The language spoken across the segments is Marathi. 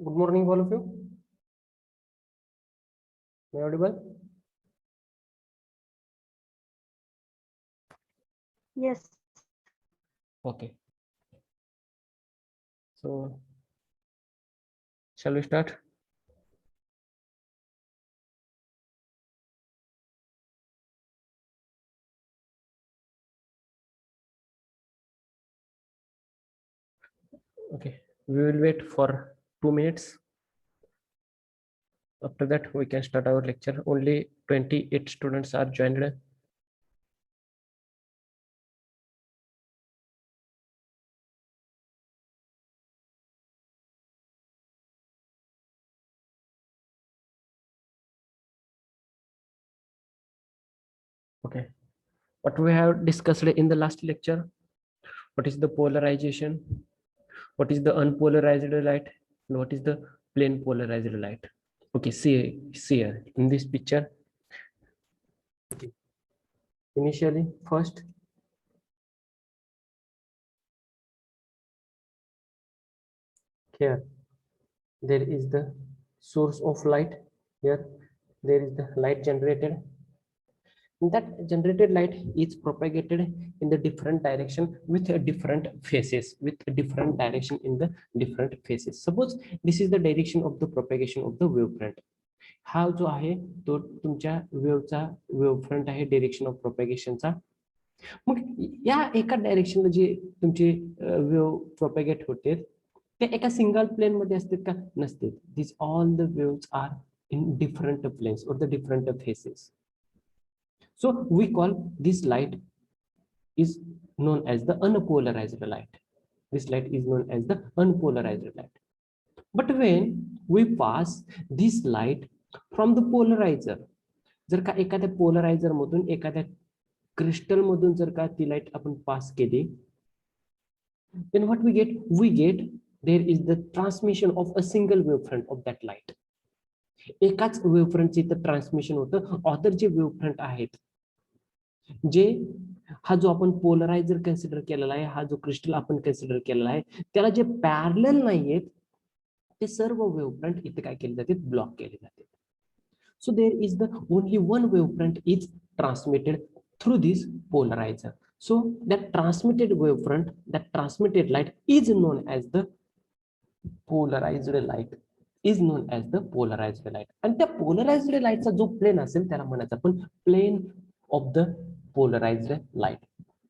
Good morning, all of you. Am I audible? Yes. Okay. So, shall we start? Okay. We will wait for 2 minutes. After that, we can start our lecture. Only 28 students are joined. Okay. What we have discussed in the last lecture, what is the polarization, what is the unpolarized light, and what is the plane polarized light. Okay, see here in this picture. Okay. Initially, first, here there is the source of light. Here there is the light generated. That generated light is propagated in the different direction with a different phases, with a different direction in the different phases. Suppose this is the direction of the propagation of the wavefront. हा जो आहे तो तुमच्या वेव्हचा वेव्हफ्रंट आहे डायरेक्शन ऑफ प्रोपॅगेशनचा. मग या एका डायरेक्शनला जे तुमचे वेव्ह प्रोपॅगेट होते ते एका सिंगल प्लेन मध्ये असतात का? नसते. This all the waves are in different planes or the different phases. So we call this light is known as the unpolarized light. This light is known as the unpolarized light. But when we pass this light from the polarizer, जर का एखाद्या पोलरायझर मधून एखाद्या क्रिस्टल मधून जर का ती लाईट आपण पास केली, then what we get there is the transmission of a single wavefront of that light. एकाच वेव्हफ्रंटचे इथं ट्रान्समिशन होतं. अदर जे वेव्हफ्रंट आहेत जे हा जो आपण पोलरायझर कन्सिडर केलेला आहे, हा जो क्रिस्टल आपण कन्सिडर केलेला आहे, त्याला जे पॅरलल नाहीयेत ते सर्व वेव्हफ्रंट इथे काय केले जाते? ब्लॉक केले जाते. So there is the only one wavefront is transmitted through this polarizer. So that transmitted wavefront, that transmitted light is known as the polarized light, is known as the polarized light. आणि त्या polarized lightचा जो प्लेन असेल त्याला म्हणायचं आपण plane of the polarized light,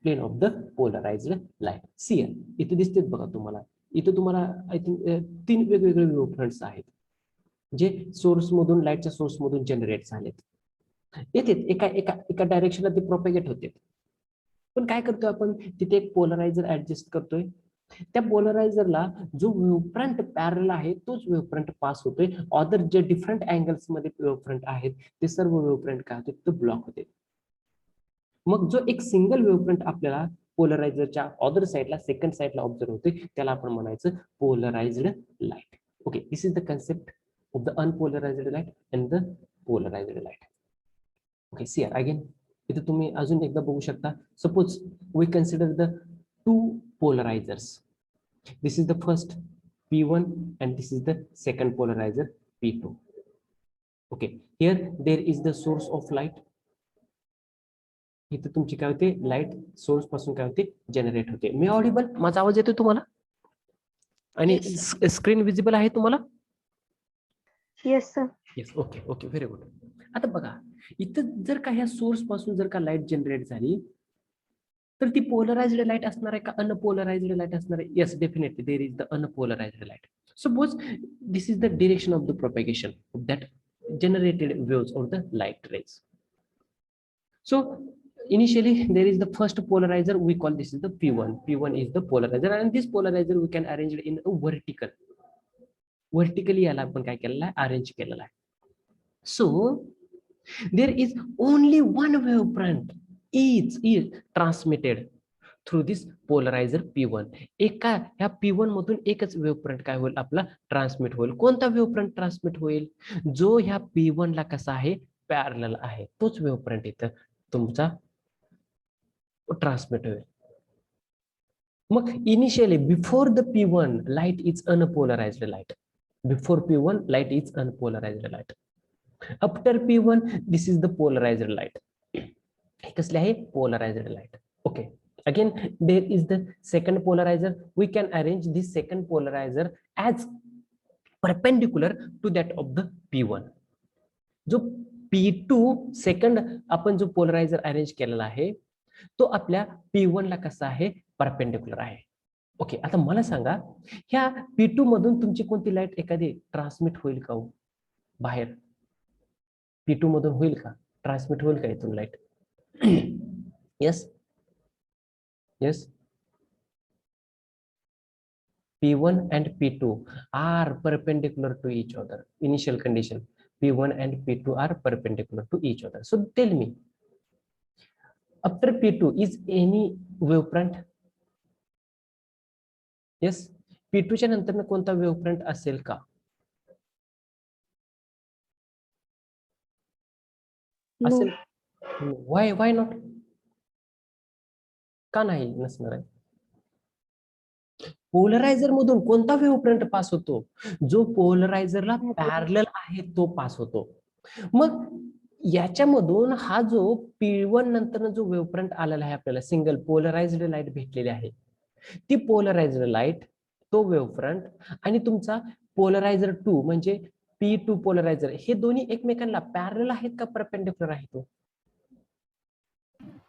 plane of the polarized light. See इथे दिसते बघा तुम्हाला. इथे तुम्हाला आय थिंक 3 वेगवेगळे वेव्हफ्रंट्स आहेत जे सोर्स मधून लाईटच्या सोर्स मधून जनरेट झालेत. येते एका एका एका डायरेक्शनला ते प्रोपेगेट होते. पण काय करतोय आपण तिथे एक पोलरायझर ऍडजस्ट करतोय. त्या पोलरायझरला जो वेव्हफ्रंट पॅरल आहे तोच वेव्हफ्रंट पास होतोय. अदर जे डिफरंट अँगल्स मध्ये वेव्हफ्रंट आहेत ते सर्व वेव्हफ्रंट काय होते? ते ब्लॉक होते. मग जो एक सिंगल वेव्हफ्रंट आपल्याला पोलरायझरच्या अदर साइडला सेकंड साइडला ऑब्झर्व होते त्याला आपण म्हणायचं polarized light. Okay, this is the concept of the unpolarized light and the polarized light. Okay, see again इथे तुम्ही अजून एकदा बघू शकता. Suppose we consider the 2 polarizers. This is the first P1 and this is the second polarizer P2. Okay, here there is the source of light. इथे तुमची काय होते? लाईट सोर्स पासून काय होते? जनरेट होते. मी ऑडिबल? माझा आवाज येतोय तुम्हाला? आणि स्क्रीन विजिबल आहे तुम्हाला? Yes sir. Yes. Okay okay, very good. आता बघा इथं जर का ह्या सोर्स पासून जर का लाईट जनरेट झाली तर ती पोलराइज्ड लाईट असणार आहे का अनपोलराइज्ड लाईट असणार आहे? Yes, definitely there is the unpolarized light. Suppose this is the direction of the propagation of that generated waves or the light rays. So initially there is the first polarizer, we call this is the P1. P1 is the polarizer and this polarizer we can arrange it in a vertically याला आपण काय केलेलं आहे? अरेंज केलेलं आहे. So there is only one wavefront is transmitted through this polarizer P1. एका ह्या P1 मधून एकच वेव्हफ्रंट काय होईल? आपला ट्रान्समिट होईल. कोणता वेव्हफ्रंट ट्रान्समिट होईल? जो ह्या P1 ला कसा आहे? पॅरलल आहे. तोच वेव्हफ्रंट इथं तुमचा ट्रान्समिट होईल. मग initially before the P1 light is unpolarized light. Before P1, light is unpolarized light. After P1, this is the polarized light. कसले आहे polarized light. Okay. Again, there is the second polarizer. We can arrange this second polarizer as perpendicular to that of the P1. जो P2 सेकंड आपण जो पोलरायझर अरेंज केलेला आहे तो आपल्या P1 ला कसा आहे परपेंडिक्युलर आहे. ओके, आता मला सांगा ह्या P2 मधून तुमची कोणती लाईट एखादी ट्रान्समिट होईल का हो? बाहेर P2 मधून होईल का, ट्रान्समिट होईल का इथून light? yes yes P1 and P2 are perpendicular to each other. Initial condition, P1 and P2 are perpendicular to each other. So tell me, after P2 is any wavefront? Yes, P2 च्या नंतर कोणता वेव्हफ्रंट असेल का? No. असेल. why not? का नाही नसणार आहे? पोलरायझर मधून कोणता वेव्हफ्रंट पास होतो? जो पोलरायझरला पॅरलल आहे तो पास होतो. मग याच्यामधून हा जो P1 नंतर जो वेव्हफ्रंट आलेला आहे आपल्याला सिंगल पोलराइज्ड लाईट भेटलेली आहे, ती पोलराइज्ड लाईट, तो वेव्हफ्रंट आणि तुमचा पोलरायझर 2 म्हणजे P2 पोलरायझर, हे दोन्ही एकमेकांना पॅरलल आहेत का परपेंडिक्युलर आहेत?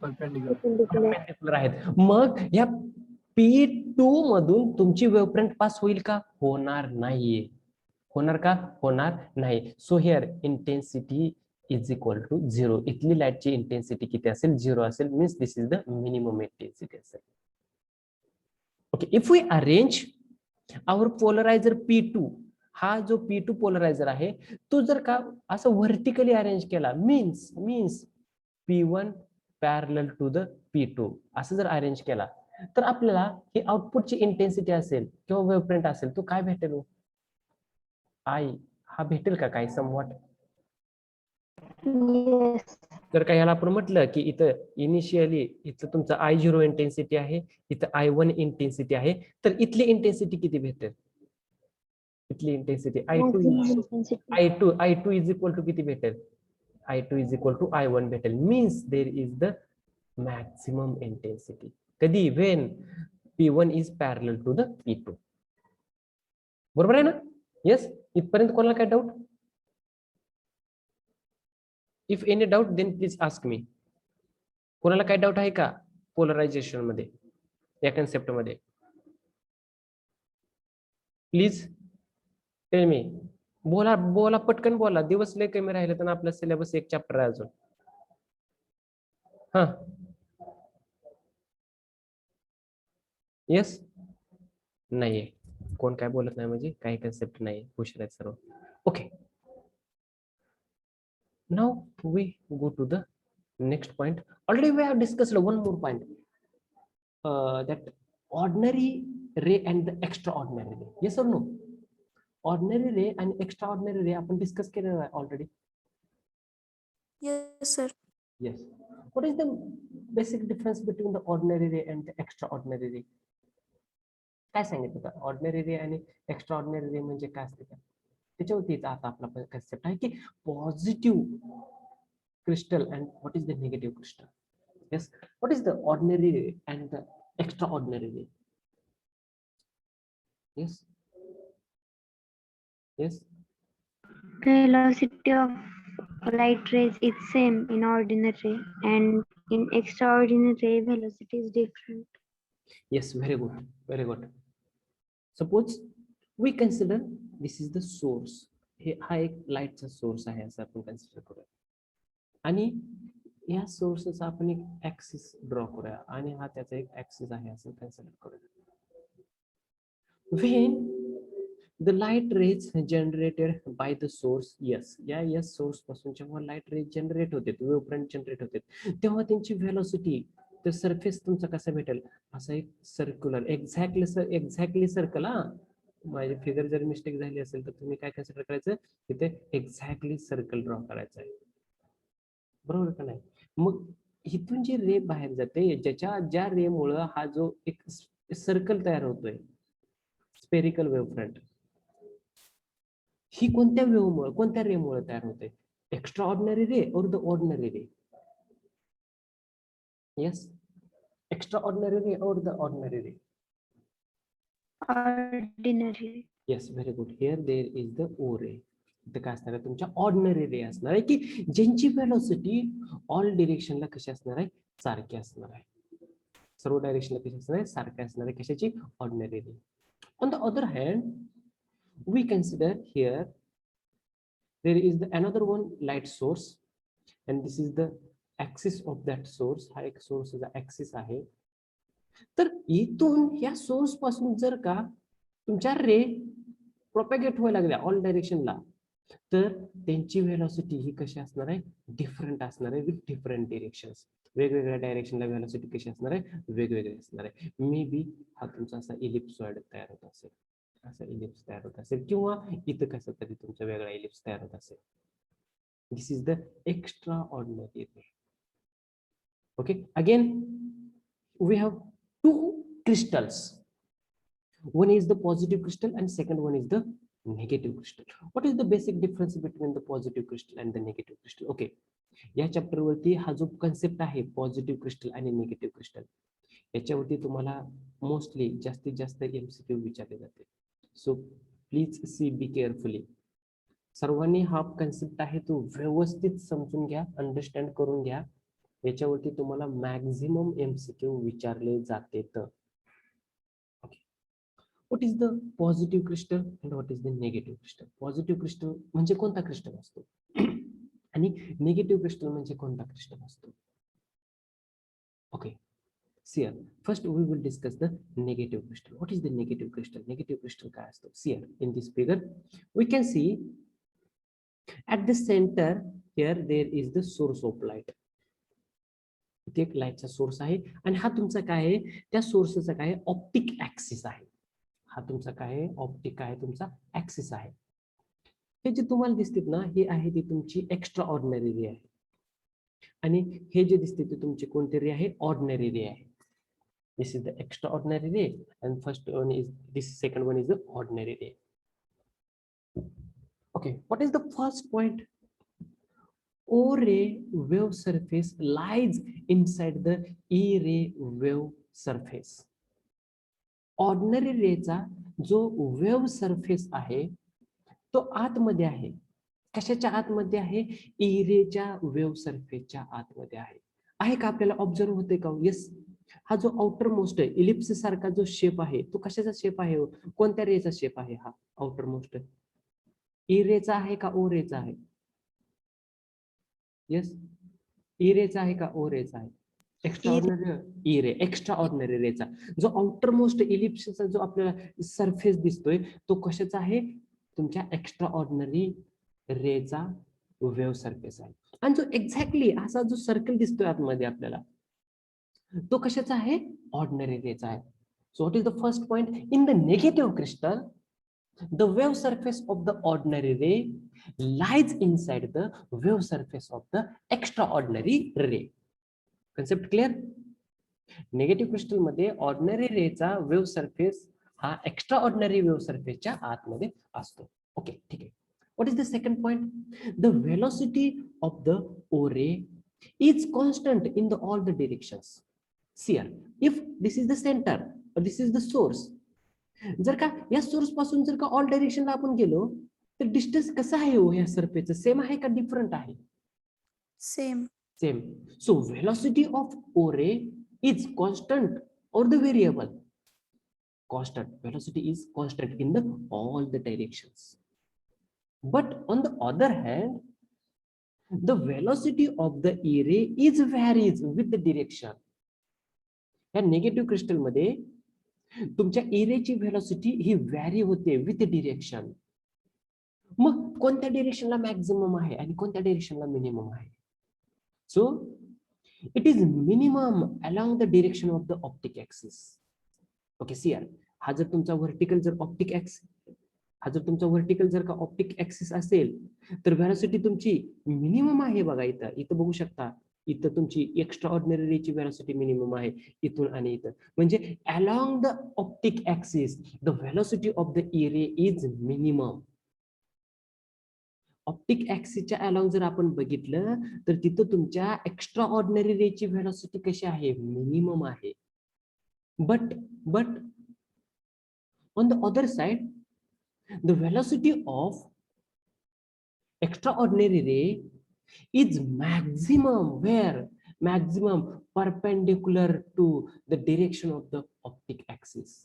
परपेंडिक्युलर आहेत. मग या P2 मधून तुमची वेव्हफ्रंट पास होईल का? होणार नाहीये. होणार का? होणार नाही. So here intensity is equal to 0. इथली लाईटची इंटेन्सिटी किती असेल? 0 असेल. Means this is the minimum intensity असेल. Okay, if we arrange our polarizer P2, हा जो P2 पोलरायझर आहे तो जर का असं व्हर्टिकली अरेंज केला, means P1 parallel to the P2 असं जर अरेंज केला तर आपल्याला ही आउटपुटची इंटेन्सिटी असेल किंवा वेव्हफ्रंट असेल तो काय भेटेल? I हा भेटेल का काही समवॉट? Yes. जर का याला आपण म्हटलं की इथं इनिशियली इथं तुमचं I0 इंटेन्सिटी आहे, इथं I1 इंटेन्सिटी आहे, तर इथली इंटेन्सिटी किती भेटेल? इथली intensity Maximum intensity. I2 is equal to किती भेटेल? I2 is equal to I1 भेटेल. Means there is the maximum intensity. कधी? When P1 is parallel to the P2. बरोबर आहे ना? येस, इथपर्यंत कोणाला काय doubt? If any doubt then please ask me. कोणाला काय डाऊट आहे का पोलरायझेशन मध्ये, या कन्सेप्ट मध्ये? Please tell me. बोला बोला, पटकन बोला. दिवस लय कमी राहिले तर आपला सिलेबस एक चॅप्टर आहे अजून. हा, येस नाहीये. कोण काय बोलत नाही म्हणजे काही कन्सेप्ट नाही, हुशार आहेत सर्व. Okay, now we go to the next point. Already we have discussed one more point, that ordinary ray and the extraordinary ray. Yes or no? Ordinary ray and extraordinary ray आपण डिस्कस केलेलं आहे already. Yes, sir. Yes. What is the basic difference between the ordinary ray and the extraordinary ray? काय सांगितलं का? ऑर्डिनरी रे आणि एक्स्ट्राऑर्डिनरी रे म्हणजे काय असते का? त्याच्यावरतीच आता आपला कन्सेप्ट आहे की positive crystal and what is the negative crystal. Yes, what is the ordinary ray and the extraordinary ray? Yes, yes, Velocity of light rays is same in ordinary and in extraordinary velocity is different. yes, very good, very good. Suppose we consider this is the source. हे हा एक लाईटचा सोर्स आहे असं आपण कन्सिडर करूया आणि या सोर्सचा आपण एक ऍक्सिस ड्रॉ करूया आणि हा त्याचा एक ऍक्सिस आहे असं कन्सिडर करूया. When the light rays generated by the source, yes, या सोर्स पासून जेव्हा लाईट रेज जनरेट होते, वेव्हफ्रंट जनरेट होते, तेव्हा त्यांची व्हेलॉसिटी, तर सरफेस तुमचा कसा भेटेल? असा एक सर्क्युलर, एक्झॅक्टली सर्कल. हा, माझी फिगर जर मिस्टेक झाली असेल तर तुम्ही काय कन्सिडर करायचं? तिथे एक्झॅक्टली सर्कल ड्रॉ करायचं आहे. बरोबर का नाही? मग इथून जे रे बाहेर जाते, ज्या रे मुळे हा जो एक सर्कल तयार होतोय, स्पेरिकल वेव्हफ्रंट, ही कोणत्या वेव्हमुळे, कोणत्या रेमुळे तयार होते? Extra ordinary ray or the ordinary ray? Yes, extraordinary ray or the ordinary ray? Ordinary. Yes, very good. Here there is the O ray. इथं काय असणार आहे? तुमच्या ऑर्डिनरी रे असणार आहे, की ज्यांची व्हेलॉसिटी ऑल डिरेक्शनला कशी असणार आहे? सारखी असणार आहे. सर्व डायरेक्शनला कशी असणार आहे? सारखी असणार आहे. कशाची? Ordinary ray. On the other hand, we consider here there is another one light source, and this is the axis of that source. हा एक सोर्सचा ऍक्सिस आहे. तर इथून या सोर्स पासून जर का तुमच्या रे प्रोपॅगेट व्हायला लागल्या ऑल डायरेक्शनला, तर त्यांची व्हेलॉसिटी ही कशी असणार आहे? डिफरंट असणार आहे, विथ डिफरंट डिरेक्शन्स. वेगवेगळ्या डायरेक्शनला व्हेलॉसिटी कशी असणार आहे? वेगवेगळी असणार आहे. मे बी हा तुमचा असा इलिप्सॉइड तयार होत असेल, असा इलिप्स तयार होत असेल, किंवा इथं कसं तरी तुमचा वेगळा इलिप्स तयार होत असेल. This is the extraordinary ray. Okay, again we have two crystals. One is the positive crystal and second one is the negative crystal. What is the basic difference between the positive crystal and the negative crystal? Okay, या चॅप्टर वरती हा जो कन्सेप्ट आहे पॉझिटिव्ह क्रिस्टल आणि निगेटिव्ह क्रिस्टल, याच्यावरती तुम्हाला मोस्टली जास्तीत जास्त एमसीक्यू विचारले जाते. So please see, be carefully. सर्वांनी हा कन्सेप्ट आहे तो व्यवस्थित समजून घ्या, अंडरस्टँड करून घ्या. याच्यावरती तुम्हाला मॅक्झिमम एमसीक्यू विचारले जाते. What is the positive crystal and what is the negative crystal? Positive crystal म्हणजे कोणता क्रिस्टल असतो आणि निगेटिव्ह क्रिस्टल म्हणजे कोणता क्रिस्टल असतो? Okay, see here. First we will discuss the negative crystal. What is the negative crystal? Negative crystal काय असतो? See here, in this figure we can see at the center here there is the source of light. इथे एक लाईटचा सोर्स आहे आणि हा तुमचा काय आहे? त्या सोर्सचा काय आहे? ऑप्टिक ऍक्सिस आहे. हा तुमचा काय आहे? ऑप्टिक आहे, तुमचा ऍक्सिस आहे. हे जे तुम्हाला दिसते ना, हे आहे ती तुमची एक्स्ट्रा ऑर्डिनरी रे आहे, आणि हे जे दिसते ते तुमचे कोणते रे आहे? ऑर्डिनरी रे आहे. This is the extraordinary ray and first one is this, second one is the ordinary ray. Okay, what is the first point? O ray wave surface lies inside the E ray wave surface. Ordinary रेचा जो वेव्ह सरफेस आहे तो आतमध्ये आहे. कशाच्या आतमध्ये आहे? ई रेच्या वेव्ह सरफेसच्या आतमध्ये आहे. आहे का? आपल्याला ऑब्झर्व होते का? येस. हा जो आउटर मोस्ट इलिप्स सारखा जो शेप आहे तो कशाचा शेप आहे? कोणत्या रेचा शेप आहे हा आउटर मोस्ट? ई रेचा आहे का ओ रेचा आहे? येस, ई रेचा आहे का ओ रेचा आहे? Extra ordinary E ray, extraordinary रेचा जो आउटर मोस्ट इलिप्सचा जो आपल्याला सरफेस दिसतोय तो कशाचा आहे? तुमच्या एक्स्ट्रा ऑर्डिनरी रेचा वेव्ह सरफेस आहे. आणि जो एक्झॅक्टली असा जो सर्कल दिसतोय आतमध्ये आपल्याला तो कशाचा आहे? ऑर्डिनरी रेचा आहे. So what is the first point? In the negative crystal the wave surface of the ordinary ray lies inside the wave surface of the extraordinary ray. Concept clear? Negative crystal मध्ये ऑर्डिनरी रेचा वेव्ह सरफेस हा एक्स्ट्रा ऑर्डिनरी वेव्ह सरफेसच्या आतमध्ये असतो. ओके, ठीक आहे. What is the second point? The velocity of the O ray is constant in the all the directions. See here, if this is the centre, this is the source. जर का या सोर्स पासून जर का ऑल डायरेक्शनला आपण गेलो तर डिस्टन्स कसं आहे हो या सरफेसचं? सेम आहे का डिफरंट आहे? Same. Same. So velocity of O ray is constant or the variable? Constant. Velocity is constant in the all the directions. But on the other hand, the velocity of the E ray is varies with the direction. या नेगेटिव्ह क्रिस्टल मध्ये तुमच्या ई रेची व्हेलॉसिटी ही व्हॅरी होते विथ डिरेक्शन. मग कोणत्या डिरेक्शनला मॅक्झिमम आहे आणि कोणत्या डिरेक्शनला मिनिमम आहे? So it is minimum along the direction of the optic axis. Okay, see here, हा जर तुमचा व्हर्टिकल जर ऑप्टिक ऍक्सिस, हा जर तुमचा व्हर्टिकल जर का ऑप्टिक ऍक्सिस असेल तर व्हेलॉसिटी तुमची मिनिमम आहे. बघा इथं, इथं बघू शकता, इथं तुमची एक्स्ट्रा ऑर्डिनरी रेची व्हेलॉसिटी मिनिमम आहे इथून आणि इथं. म्हणजे along the optic axis the velocity of the E ray is minimum. Optic ऍक्सिसच्या अलॉंग जर आपण बघितलं तर तिथं तुमच्या एक्स्ट्रा ऑर्डिनरी रेची व्हेलॉसिटी कशी आहे, मिनिमम आहे. But on the other side, the velocity of extraordinary ray is maximum. Where? Maximum perpendicular to the direction of the optic axis.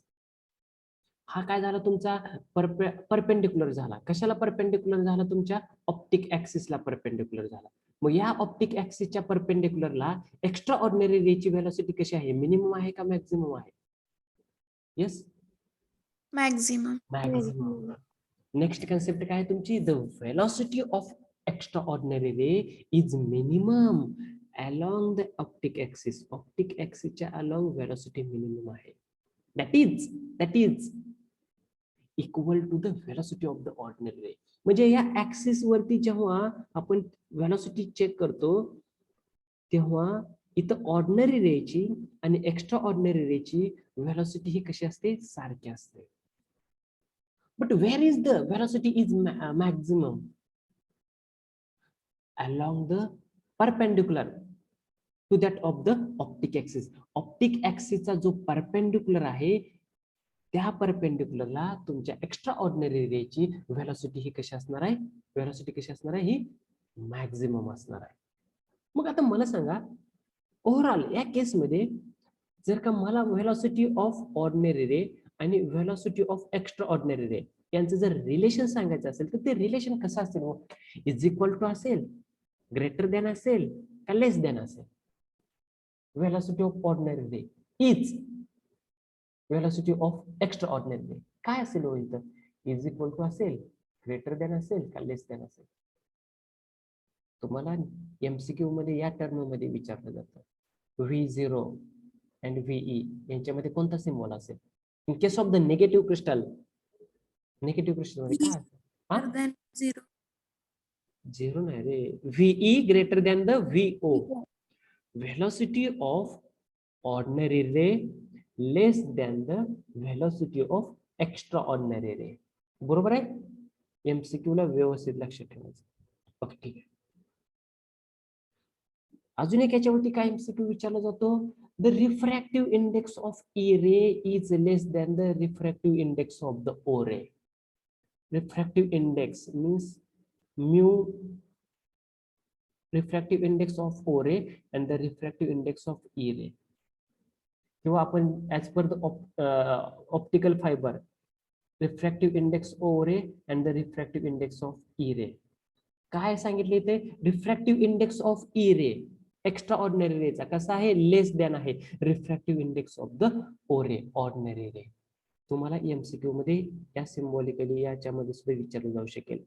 हा काय झाला तुमचा परपेंडिक्युलर झाला. कशाला परपेंडिक्युलर झाला? तुमच्या ऑप्टिक ऍक्सिसला परपेंडिक्युलर झाला. मग या ऑप्टिक ऍक्सिसच्या परपेंडिक्युलरला एक्स्ट्रा ऑर्डिनरी रेची व्हेलॉसिटी कशी आहे, मिनिमम आहे का मॅक्झिमम आहे? Yes, Maximum. Maximum. Next concept काय आहे तुमची? The velocity of extraordinary ray is minimum along the optic axis. Optic ऍक्सिसच्या अलॉंग व्हेलॉसिटी मिनिमम आहे. That is equal to the velocity of the ordinary ray. म्हणजे या ऍक्सिस वरती जेव्हा आपण व्हेलॉसिटी चेक करतो तेव्हा इथं ऑर्डिनरी रेची आणि एक्स्ट्रा ऑर्डिनरी रेची व्हेलॉसिटी ही कशी असते, सारखी असते. But where is the velocity is maximum? Along the perpendicular to that of the optic axis. Optic axis चा जो परपेंडिक्युलर आहे त्या परपेंडिक्युलरला तुमच्या एक्स्ट्रा ऑर्डिनरी रेची व्हेलॉसिटी ही कशी असणार आहे, व्हेलॉसिटी कशी असणार आहे, ही मॅक्झिमम असणार आहे. मग आता मला सांगा, ओव्हरऑल या केसमध्ये जर का मला व्हेलॉसिटी ऑफ ऑर्डिनरी रे आणि व्हेलॉसिटी ऑफ एक्स्ट्रा ऑर्डिनरी रे यांचं जर रिलेशन सांगायचं असेल तर ते रिलेशन कसं असेल? इज इक्वल टू असेल, ग्रेटर देन असेल का लेस देन असेल? Velocity of ordinary ray is velocity of extraordinary ray काय असेल हो इथं? इज इक्वल टू असेल, ग्रेटर देन असेल का लेस देन असेल? तुम्हाला एमसीक्यू मध्ये या टर्म मध्ये विचारलं जातं. V0 and VE यांच्यामध्ये कोणता सिम्बॉल असेल? In case of the negative crystal मध्ये काय असेल? Greater than 0. 0 नाही रे, VE greater than the VO. Velocity of ordinary ray less than the velocity of extraordinary ray. बरोबर आहे? एमसीक्यू ला व्यवस्थित लक्षात ठेवायचं. ओके, ठीक आहे. अजून एक याच्यावरती काय एमसीक्यू विचारला जातो? The refractive index of E ray is less than the refractive index of the O ray. Refractive index means mu refractive index of O ray and the refractive index of E ray. किंवा आपण as per the optical fibre refractive index O ray and the refractive index of E ray. काय सांगितले इथे? Refractive index of E ray extraordinary रेचा कसा आहे, लेस दॅन आहे refractive index of the O ray ordinary ray. तुम्हाला एमसीक्यू मध्ये या सिम्बॉलिकली याच्यामध्ये सुद्धा विचारलं जाऊ शकेल.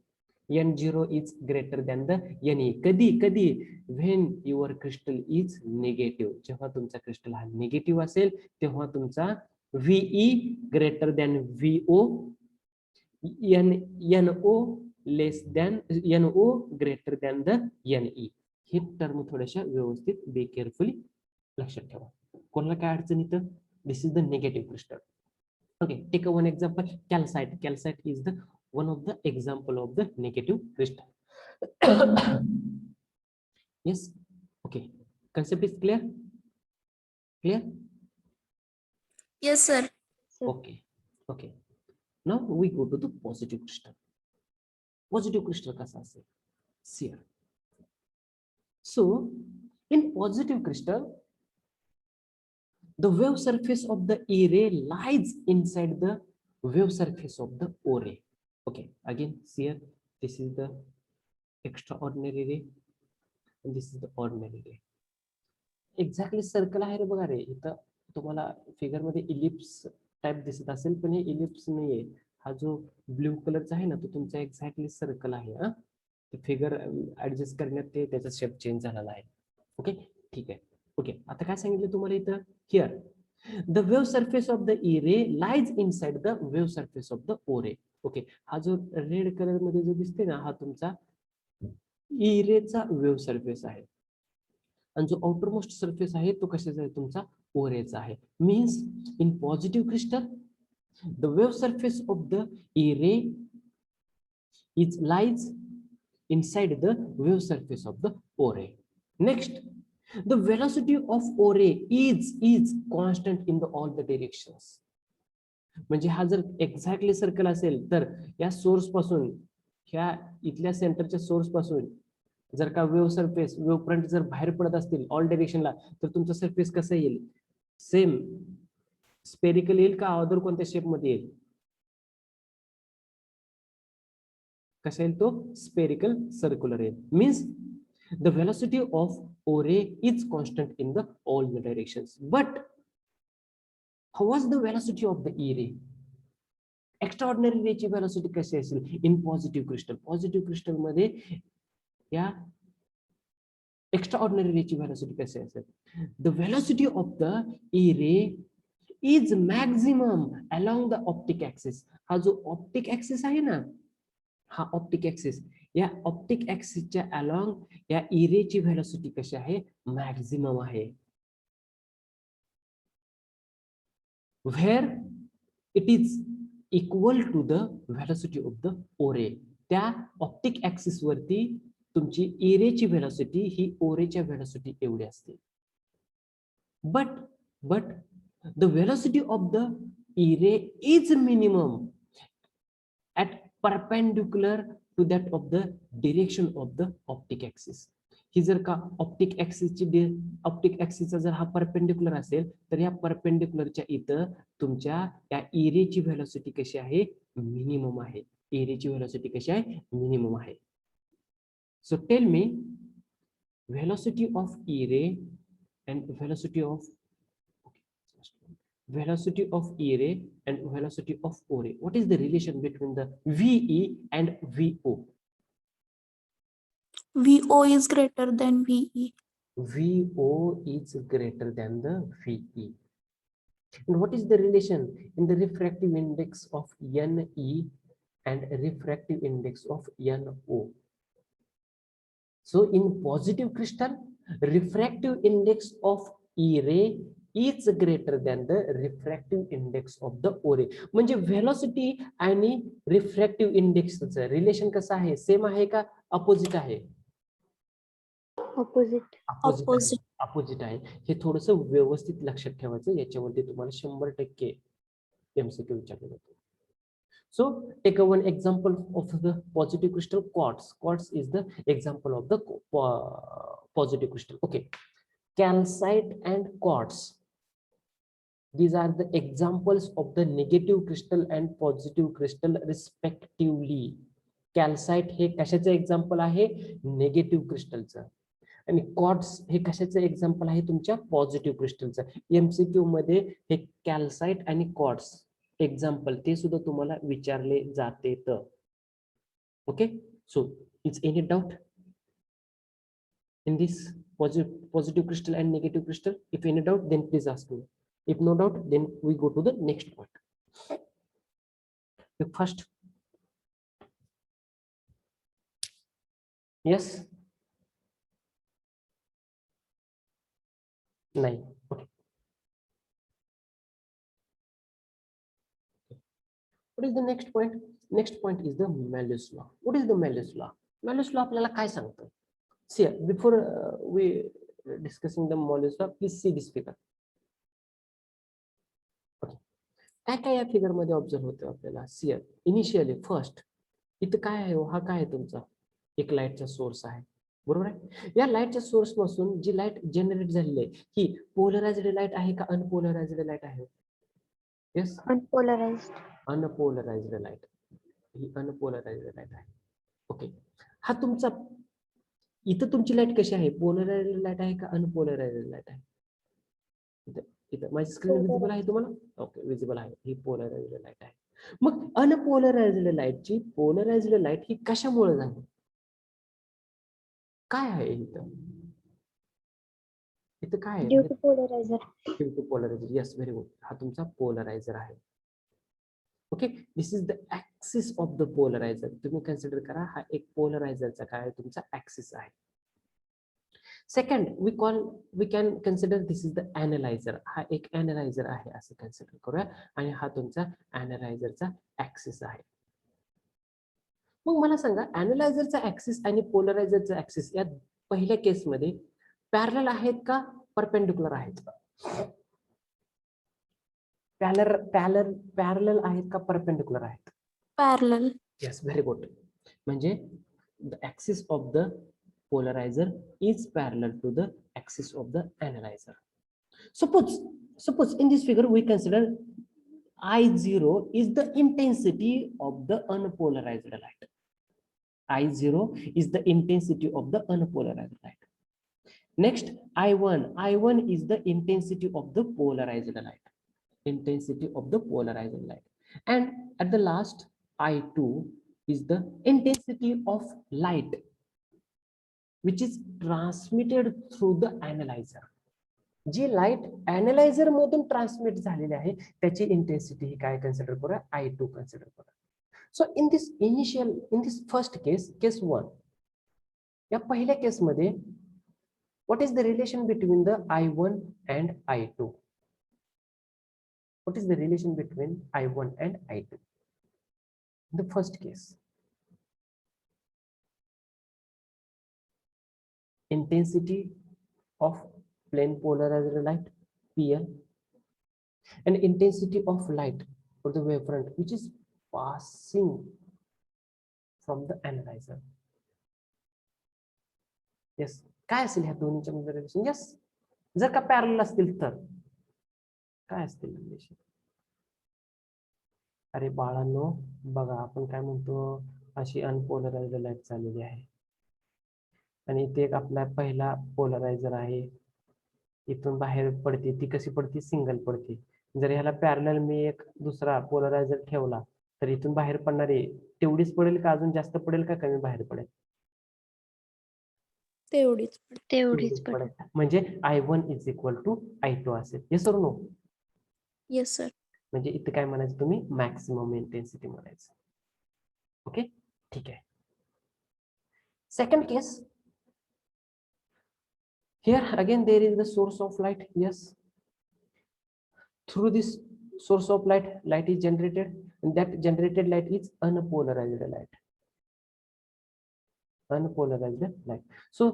N0 is greater than the Ne. कधी when your crystal is negative. जेव्हा तुमचा क्रिस्टल हा निगेटिव्ह असेल तेव्हा तुमचा VE greater than VO, NO less than NO greater than the NE. He term थोड्याशा व्यवस्थित बी केअरफुली लक्षात ठेवा. कोणाला काय अडचण इथं? This is the negative crystal. Okay, take one example. Calcite. Calcite is the one of the example of the negative crystal. Yes, okay, concept is clear? Yes, sir. Okay, now we go to the positive crystal. Positive crystal kasa असेल? Here, so in positive crystal the wave surface of the E ray lies inside the wave surface of the O ray. Okay, again here this is the extraordinary ray and this is the ordinary ray. Exactly circle आहे रे बघा रे. इथं तुम्हाला फिगर मध्ये इलिप्स टाइप दिसत असेल पण हे इलिप्स नाहीये. हा जो ब्ल्यू कलरचा आहे ना तो तुमचा एक्झॅक्टली सर्कल आहे. ते फिगर ऍडजस्ट करण्यात ते त्याचा शेप चेंज झालेला आहे. ओके, ठीक आहे. ओके, आता काय सांगितलं तुम्हाला इथं? Here the wave surface of the E ray lies inside the wave surface of the O ray. Okay, हा जो रेड कलर मध्ये जो दिसते ना हा तुमचा E ray चा वेव्ह सरफेस आहे आणि जो आउटर मोस्ट सरफेस आहे तो कशाचा आहे? तुमचा O ray चा आहे. Means in positive crystal the wave surface of the E ray is lies inside the wave surface of the O ray. Next, the velocity of O ray is constant in the all the directions. म्हणजे हा जर एक्झॅक्टली सर्कल असेल तर या सोर्स पासून ह्या इथल्या सेंटरच्या सोर्स पासून जर का वेव्ह सरफेस वेव्ह फ्रंट जर बाहेर पडत असतील ऑल डायरेक्शनला तर तुमचा सरफेस कसा येईल सेम स्पेरिकल येईल का अदर कोणत्या शेप मध्ये येईल कसा येईल तो स्पेरिकल सर्क्युलर येईल means the velocity of O ray is constant in the all the directions but how was the velocity of the E ray extraordinary ray ची velocity कशी असेल in positive crystal मध्ये या extraordinary ray ची velocity कशी असेल the velocity of the E ray is maximum along the optic axis हा जो optic axis आहे ना हा ऑप्टिक ऍक्सिस या ऑप्टिक ऍक्सिसच्या अलॉंग या ई रे ची व्हेलॉसिटी कशी आहे मॅक्झिमम आहे where it is equal to the velocity of the O ray त्या ऑप्टिक ऍक्सिस वरती तुमची ई रे ची व्हेलॉसिटी ही ओ रे च्या व्हेलॉसिटी एवढी असते but the velocity of the E ray is minimum at perpendicular to that of the direction of the optic axis ही जर का ऑप्टिक ऍक्सिसची ऑप्टिक ऍक्सिसचा जर हा परपेंडिक्युलर असेल तर या परपेंडिक्युलरच्या इथं तुमच्या या ई रे ची व्हेलॉसिटी कशी आहे मिनिमम आहे ई रे ची व्हेलॉसिटी कशी आहे मिनिमम आहे so tell me velocity of E ray and velocity of E ray and velocity of O ray. What is the relation between the VE and VO? VO is greater than VE. VO is greater than the VE. And what is the relation in the refractive index of NE and refractive index of NO? So in positive crystal, refractive index of E ray is greater than the refractive index of the O ray. म्हणजे व्हेलॉसिटी आणि रिफ्रॅक्टिव्ह इंडेक्सचं रिलेशन कसं आहे सेम आहे का अपोजिट आहे ऑपोजिट अपोजिट आहे हे थोडस व्यवस्थित लक्षात ठेवायचं याच्यामध्ये तुम्हाला 100% एमसीक्यू विचारले जातो So take one example of the positive crystal quartz. Quartz is the example of the positive crystal. Okay, calcite and quartz. These are the examples of the negative crystal and positive crystal respectively. Calcite हे कशाचं एक्झाम्पल आहे नेगेटिव्ह क्रिस्टलचं आणि क्वार्ट्ज हे कशाचं एक्झाम्पल आहे तुमच्या पॉझिटिव्ह क्रिस्टलचं एमसीक्यू मध्ये हे कॅल्साइट आणि क्वार्ट्ज एक्झाम्पल ते सुद्धा तुम्हाला विचारले जाते तर okay so it's any doubt in this positive crystal and negative crystal if any doubt then please ask me if no doubt then we go to the next point the first yes nine okay what is the next point is the Malus law what is the Malus law आपल्याला काय सांगतो see before we discussing the Malus law please see this figure okay काय या फिगर मध्ये ऑब्झर्व होतं आपल्याला सी इनिशियली फर्स्ट इथं काय आहे हा काय आहे तुमचा एक लाईटचा सोर्स आहे बरोबर आहे या लाईटच्या सोर्स पासून जी लाईट जनरेट झालेली आहे ही पोलराइज्ड लाईट आहे का अनपोलराइज्ड लाईट आहे यस अनपोलराइज्ड लाईट ही अनपोलराइज्ड लाईट आहे ओके हा तुमचा इथं तुमची लाईट कशी आहे पोलराइज्ड लाईट आहे का अनपोलराइज्ड लाईट आहे इथं माझी स्क्रीन विजिबल आहे तुम्हाला ओके विजिबल आहे ही पोलराइज्ड लाईट आहे मग अनपोलराइज्ड लाईटची पोलराइज्ड लाईट ही कशामुळे झाली काय आहे इथं काय आहे due to polarizer yes very good हा तुमचा पोलरायझर आहे okay this is the axis of the polarizer तुम्ही कन्सिडर करा हा एक पोलरायझरचा काय तुमचा ऍक्सिस आहे second we can consider this is the analyser हा एक एनालायझर आहे असं कन्सिडर करूया आणि हा तुमचा एनालायझरचा ऍक्सिस आहे मग मला सांगा अॅनालायझरचा ऍक्सिस आणि पोलरायझरचा ऍक्सिस या पहिल्या केसमध्ये पॅरलल आहेत का परपेंडिक्युलर आहेत? पॅरलल आहेत का परपेंडिक्युलर आहेत? Parallel. Yes, very good. म्हणजे the axis of the polarizer is parallel to the axis of the analyzer. Suppose in this figure we consider I0 is the intensity of the unpolarized light. I0 is the intensity of the unpolarized light. Next, I1 is the intensity of the polarized light. Intensity of the polarized light. And at the last, I2 is the intensity of light which is transmitted through the analyzer. जी लाईट अॅनालायझर मधून ट्रान्समिट झालेली आहे त्याची इंटेन्सिटी ही काय कन्सिडर करूया? I2 कन्सिडर करूया. सो इन दिस फर्स्ट केस 1, या पहिल्या केसमध्ये what is the relation between the I1 and I2? What is the relation between I1 and I2? The first case, intensity of plane polarized light PL and intensity of light for the wavefront which is passing from the analyzer. Yes, काय असेल ह्या दोन्हीच्या मध्ये रिलेशन? यस, जर का पॅरलल असतील तर काय असतील रिलेशन? अरे बाळांनो बघा, आपण काय म्हणतो, अशी अनपोलराइज्ड लाईट चाललेली आहे आणि इथे एक आपला पहिला पोलरायझर आहे, इथून बाहेर पडते, ती कशी पडते? सिंगल पडते. जर ह्याला पॅरलल मी एक दुसरा पोलरायझर ठेवला तर इथून बाहेर पडणारे तेवढीच पडेल का अजून जास्त पडेल का कमी बाहेर पडेल? तेवढीच. तेवढीच पण. पडेल. म्हणजे I1 is equal to I2 असेल. येस और नो? Yes, sir. म्हणजे इथे काय म्हणायचं तुम्ही? मॅक्सिमम इंटेन्सिटी म्हणायचं. ओके, ठीक आहे. Second case, here again there is the source of light. Yes, through this source of light is generated, and that generated light is unpolarized light. Unpolarized light. So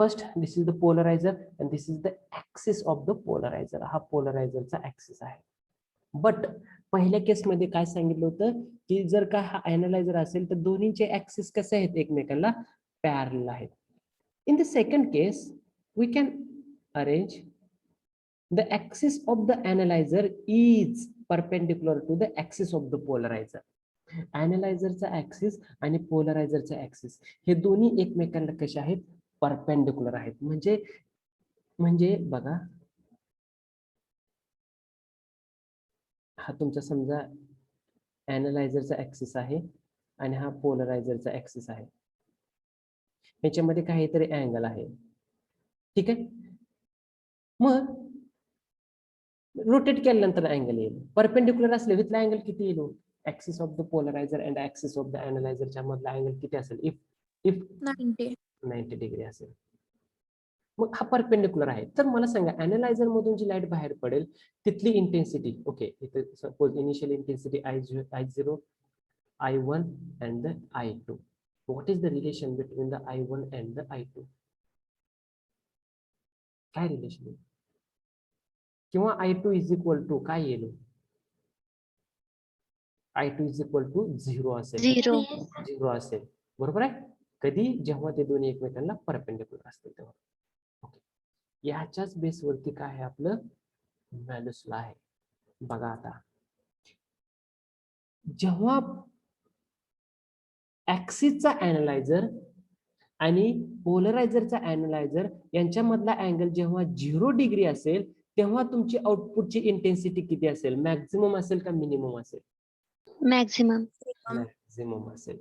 first this is the polarizer and this is the axis of the polarizer. हा पोलरायझरचा ऍक्सिस आहे. बट पहिल्या केसमध्ये काय सांगितलं होतं की जर का हा अॅनालायझर असेल तर दोन्हीचे ऍक्सिस कसे आहेत? एकमेकांना पॅरलल आहेत. In the second case we can arrange the axis of the analyzer is perpendicular to the axis of the polarizer. अॅनालायझरचा ऍक्सिस आणि पोलरायझरचा ऍक्सिस हे दोन्ही एकमेकांना कसे आहेत? परपेंडिक्युलर आहेत. म्हणजे बघा, हा तुमचा समजा अॅनालायझरचा ऍक्सिस आहे आणि हा पोलरायझरचा ऍक्सिस आहे, ह्याच्यामध्ये काहीतरी अँगल आहे. ठीक आहे, मग रोटेट केल्यानंतर अँगल येईल. परपेंडिक्युलर असले विथला अँगल किती येईल? Axis of the polarizer and axis of the अॅनालायझरच्या मधला अँगल किती असेल? इफ 90 डिग्री असेल. मग हा परपेंडिक्युलर आहे. तर मला सांगा अॅनालायझर मधून जी लाईट बाहेर पडेल तिथली इंटेन्सिटी, ओके, इथे suppose initial intensity I0, I1 and the I2. What is the relation between the I1 and the I2? काय रिलेशन? किंवा I2 इज इक्वल टू काय येईल? I2 इज इक्वल टू 0 असेल. 0 असेल, बरोबर आहे. कधी? जेव्हा ते दोन्ही एकमेकांना परपेंडिक्युलर असतील तेव्हा. ओके, याच्याच बेसवरती काय आहे आपलं व्हॅल्यूस ला आहे. बघा आता, जेव्हा ऍक्सिसचा अॅनालायझर आणि पोलरायझरचा अॅनालायझर यांच्यामधला अँगल जेव्हा 0 डिग्री असेल तेव्हा तुमची आउटपुटची इंटेन्सिटी किती असेल? मॅक्झिमम असेल का मिनिमम असेल? मॅक्झिमम. मॅक्झिमम असेल.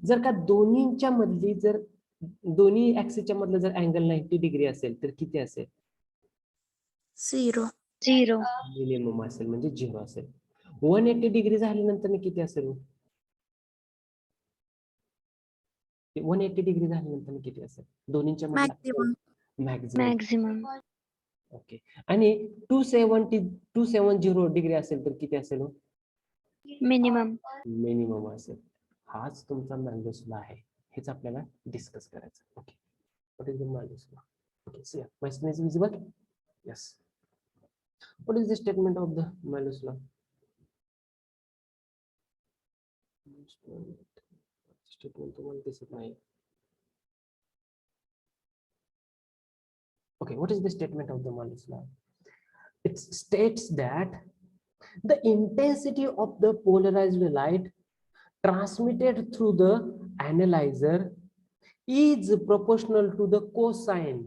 जर का दोन्हीच्या मधली जर दोन्ही ऍक्सिसच्या मधलं जर अँगल 90 डिग्री असेल तर किती असेल? 0. मिनिमम असेल, म्हणजे 0 असेल. 180 डिग्री झाल्यानंतर किती असेल? 180 डिग्री झाल्यानंतर किती असेल? दोन्हीच्या Maximum. मॅक्झिमम. ओके, आणि 270 डिग्री असेल तर किती असेल? मिनिमम. मिनिमम असेल. हाच तुमचा मॅल्डोस लॉ आहे, हेच आपल्याला डिस्कस करायचं. Okay, what is the Malus law? Okay, see my screen is visible? Yes. What is the statement of the Malus law? Statement तुम्हाला दिसत नाही. Okay, what is the statement of the Malus law? It states that the intensity of the polarized light transmitted through the analyzer is proportional to the cosine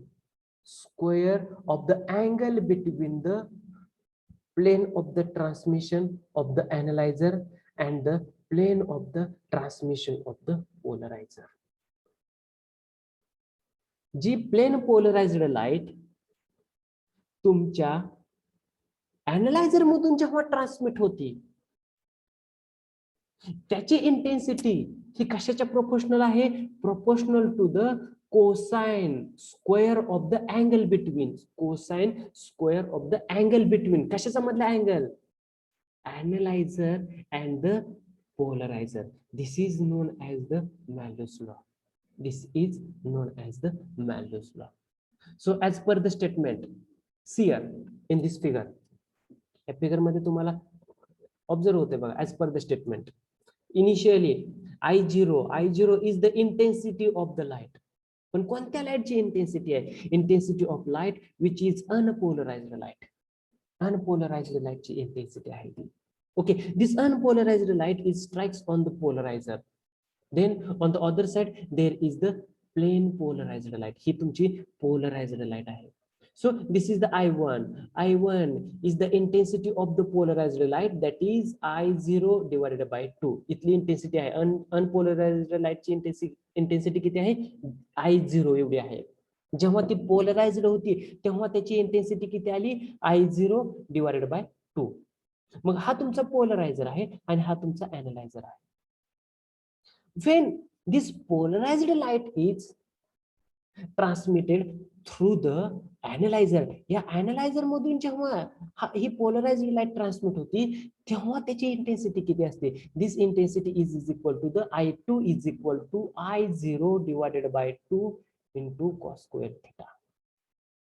square of the angle between the plane of the transmission of the analyzer and the plane of the transmission of the polarizer. जी प्लेन पोलराइज्ड लाईट तुमच्या अॅनालायझर मधून जेव्हा ट्रान्समिट होती, त्याची इंटेन्सिटी ही कशाच्या प्रोपोर्शनल आहे? Proportional to the cosine square of the angle between. Cosine square of the angle between कशाचा मधला angle? Analyser and the polarizer. This is known as the Malus law. This is known as the Malus law. So as per the statement, see here in this figure. या figure मध्ये तुम्हाला ऑब्झर्व होते बघा. as per the statement, initially I0 is the intensity of the light. पण कोणत्या लाईटची इंटेन्सिटी आहे? Intensity of light which is unpolarized light. Unpolarized लाईटची इंटेन्सिटी आहे ती. Okay, this unpolarized light is strikes on the polarizer. Then on the other side there is the plane polarized light. ही तुमची polarized light आहे. So this is the I1. I1 is the intensity of the polarized light, that is I0 divided by 2. इथली इंटेन्सिटी आहे. अनपोलराइज्ड लाईटची इंटेन्सिटी किती आहे? I0 एवढी आहे. जेव्हा ती पोलराइज्ड होती तेव्हा त्याची इंटेन्सिटी किती आली? I0 divided by 2. मग हा तुमचा पोलरायझर आहे आणि हा तुमचा अॅनालायझर आहे. When this polarized light is transmitted through the analyzer, या analyzer मधून जेव्हा ही polarized light transmit होती तेव्हा त्याची इंटेन्सिटी किती असते? This intensity is equal to the I2 is equal to I0 divided by 2 into cos square theta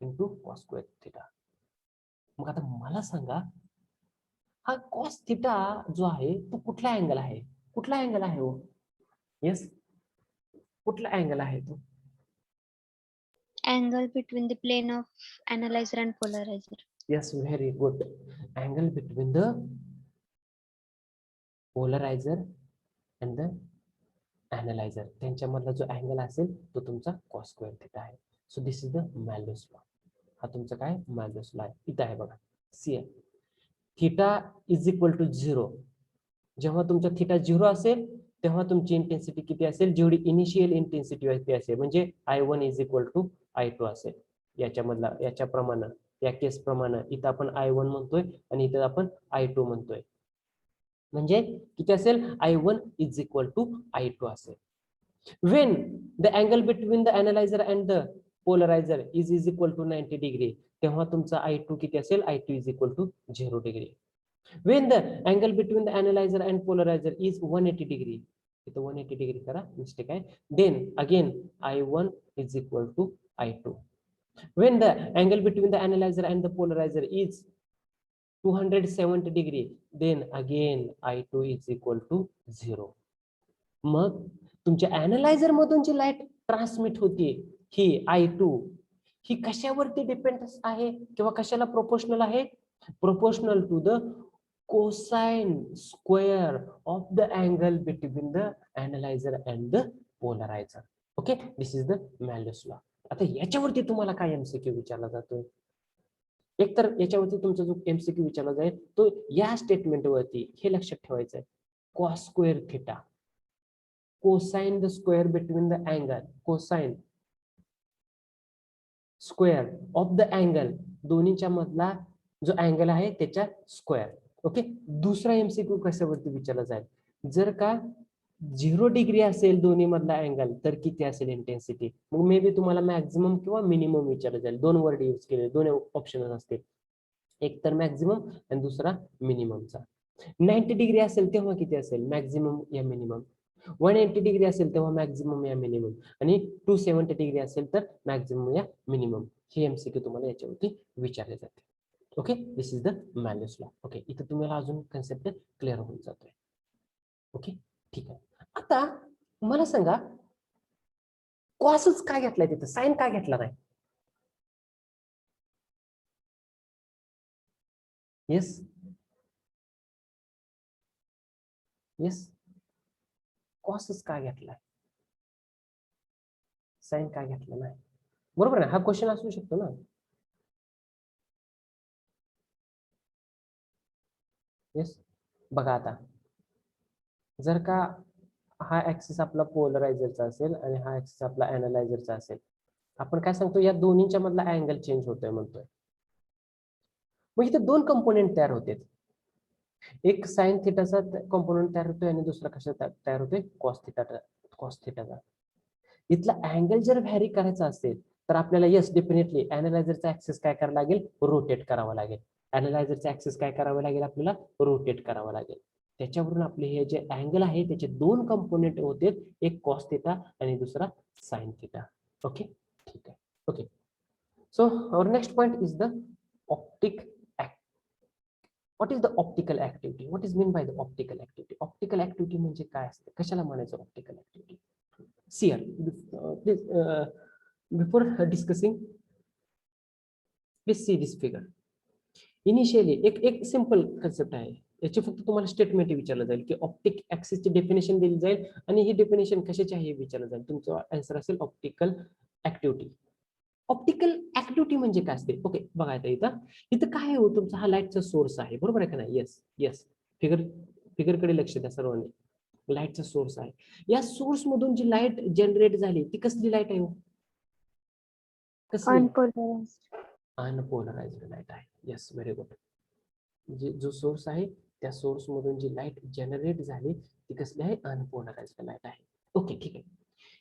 into cos square theta. मग आता मला सांगा, हा cos theta जो आहे तो कुठला अँगल आहे? कुठला अँगल आहे हो? येस, कुठला अँगल आहे तो? Angle between the plane of analyzer and polarizer. Yes, very good. Angle between the polarizer and the analyzer. त्यांच्यामधला जो अँगल असेल तो तुमचा cos square theta आहे. So this is the Malus law. हा तुमचा काय? Malus law आहे. इथं आहे बघा. See, theta is equal to 0. जेव्हा तुमचा थीटा 0 असेल तेव्हा तुमची इंटेन्सिटी किती असेल? जेवढी इनिशियल इंटेन्सिटी आहे ती असेल, म्हणजे I1 is equal to I2 असेल. याच्यामधला याच्याप्रमाणे या केस प्रमाणे इथं आपण I1 म्हणतोय आणि इथं आपण I2 म्हणतोय. म्हणजे किती असेल? I1 is equal to I2 असेल. When the angle between the analyzer and the polarizer is equal to 90 degree, तेव्हा तुमचा I2 किती असेल? I2 is equal to 0 degree. When the angle between the analyzer and polarizer is 180 degree, इथं 180 degree करा, मिस्टेक आहे. Then again I1 is equal to I2. When the angle between the analyzer and the polarizer is 270 degree, then again I2 is equal to 0. मग तुमच्या अॅनालायझर मधून जी लाईट ट्रान्समिट होती ही I2 ही कशावरती डिपेंड आहे किंवा कशाला प्रोपोर्शनल आहे? Proportional to the cosine square of the angle between the analyzer and the polarizer. Okay, this is the Malus law. आता याच्यावरती तुम्हाला काय एमसीक्यू विचारला जातो? एक तर याच्यावरती तुमचा जो एमसीक्यू विचारला जाईल तो या स्टेटमेंट वरती हे लक्षात ठेवायचं आहे. cos square theta, cosine the square between the angle, cosine square of the angle, दोन्हीच्या मधला जो अँगल आहे त्याच्या स्क्वेअर. ओके, दुसरा एमसीक्यू कशावरती विचारला जाईल? जर का 0 डिग्री असेल दोन्ही मधला अँगल तर किती असेल इंटेन्सिटी? मग मे बी तुम्हाला मॅक्झिमम किंवा मिनिमम विचारलं जाईल. दोन वर्ड यूज केले, दोन ऑप्शन असतील, एक तर मॅक्झिमम आणि दुसरा मिनिममचा. 90 डिग्री असेल तेव्हा किती असेल? मॅक्झिमम या मिनिमम? 180 डिग्री असेल तेव्हा मॅक्झिमम या मिनिमम, आणि 270 डिग्री असेल तर मॅक्झिमम या मिनिमम. हे एमसीक्यू तुम्हाला याच्यावरती विचारले जाते. Okay, this is the Malus law. Okay, इथं तुम्हाला अजून कन्सेप्ट क्लिअर होऊन जातोय. ओके, ठीक आहे. आता मला सांगा, कॉसच काय घेतलाय तिथं, साइन काय घेतला नाही? येस येस, कॉसच काय घेतलाय, साइन काय घेतला नाही? बरोबर आहे, हा क्वेश्चन असू शकतो ना. येस, बघा आता, जर का हा ऍक्सिस आपला पोलरायझरचा असेल आणि हा ऍक्सिस आपला अॅनालायझरचा असेल, आपण काय सांगतो, या दोन्हीच्या मधला अँगल चेंज होतोय म्हणतोय. मग इथे दोन कंपोनेंट तयार होते, एक साइन थिटाचा कंपोनेंट तयार होतोय आणि दुसरा कशा तयार होतोय, कॉस थिटाचा. इथला अँगल जर व्हॅरी करायचा असेल तर आपल्याला येस डेफिनेटली अॅनालायझरचा ऍक्सिस काय करावं लागेल, रोटेट करावा लागेल. अॅनालायझरचा ऍक्सिस काय करावं लागेल, आपल्याला रोटेट करावं लागेल. त्याच्यावरून आपले हे जे अँगल आहे त्याचे दोन कंपोनेंट होते, एक कॉस थिटा आणि दुसरा साइन थिटा. ओके, ठीक आहे. Okay, so our next point is the optic. What is the optical activity? What is mean by the optical activity? Optical activity म्हणजे काय असते, कशाला म्हणायचं optical activity? See here, please, before discussing, please see this figure. Initially एक सिंपल कन्सेप्ट आहे, याची फक्त तुम्हाला स्टेटमेंट विचारलं जाईल की ऑप्टिक ऍक्सिसची डेफिनेशन दिली जाईल आणि ही डेफिनेशन कशाची आहे विचारलं जाईल. तुमचं आन्सर असेल ऑप्टिकल ऍक्टिव्हिटी. ऑप्टिकल ऍक्टिव्हिटी म्हणजे काय असते? ओके, बघा आता इथं काय हो, तुमचा हा लाईटचा सोर्स आहे, बरोबर आहे का नाही? येस येस, फिगरकडे लक्ष द्या सर्वांनी. लाईटचा सोर्स आहे, या सोर्स मधून जी लाईट जनरेट झाली ती कसली लाईट आहे? कसली? Unpolarized. अनपोलराइज्ड लाईट आहे. Yes, very good. जो सोर्स आहे त्या सोर्स मधून जी लाईट जनरेट झाली ती कसली आहे? अनपोलराइज्ड लाईट आहे. ओके, ठीक आहे.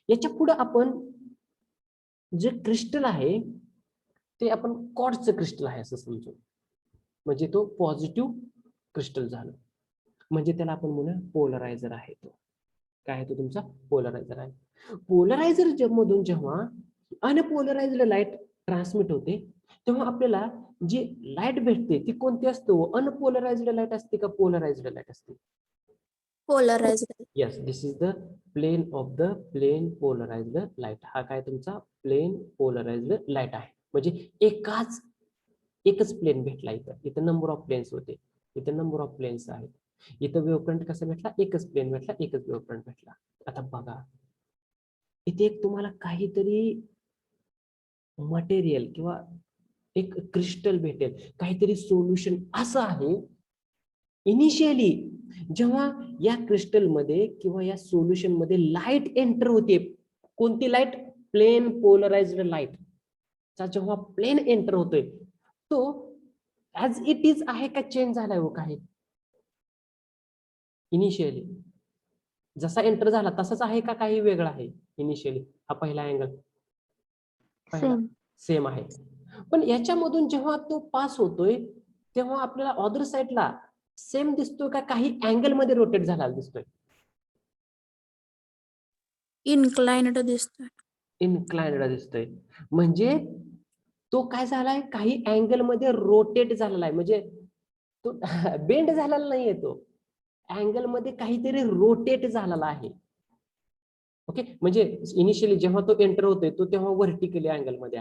याच्या पुढे आपण जे क्रिस्टल आहे ते आपण क्वार्ट्जचं क्रिस्टल आहे असं समजू, म्हणजे तो पॉझिटिव्ह क्रिस्टल झालं, म्हणजे त्याला आपण म्हणूया पोलरायझर आहे. तो काय आहे? तो तुमचा पोलरायझर आहे. पोलरायझर मधून जेव्हा अनपोलराइज्ड लाईट ट्रान्समिट होते तेव्हा आपल्याला जी लाईट भेटते ती कोणती असते? अनपोलराइज्ड लाईट असते का पोलराइज्ड लाईट असते? Polarized. Yes, this is the plane of the plane polarized light. हा काय तुमचा प्लेन पोलराइज्ड लाईट आहे, म्हणजे एकच प्लेन भेटला. इथं नंबर ऑफ प्लेन्स होते, इथं नंबर ऑफ प्लेन्स आहेत. इथं वेव्ह फ्रंट कसा भेटला? एकच प्लेन भेटला, एकच वेव्ह फ्रंट भेटला. आता बघा, इथे एक तुम्हाला काहीतरी मटेरियल किंवा एक क्रिस्टल भेटेल, काहीतरी सोल्युशन असं आहे. इनिशियली जेव्हा या क्रिस्टल मध्ये किंवा या सोल्युशन मध्ये लाईट एंटर होते, कोणती लाईट? प्लेन पोलराइज्ड लाईट चा जेव्हा प्लेन एंटर होतोय तो ऍज इट इज आहे का चेंज झालाय हो काही? इनिशियली जसा एंटर झाला तसाच आहे का काही वेगळा आहे? इनिशियली हा पहिला अँगल Same. सेम आहे, पण याच्यामधून जेव्हा तो पास होतोय तेव्हा आपल्याला अदर साइडला सेम दिसतोय का काही अँगल मध्ये रोटेट झालेला दिसतोय? Inclined दिसतोय. इन्क्लाइन्ड दिसतोय, म्हणजे तो काय झालाय? काही अँगल मध्ये रोटेट झालेला आहे, म्हणजे तो बेंड झालेला नाहीये, तो अँगल मध्ये काहीतरी रोटेट झालेला आहे. ओके, म्हणजे इनिशियली जेव्हा तो एंटर होतोय तो तेव्हा व्हर्टिकली अँगल मध्ये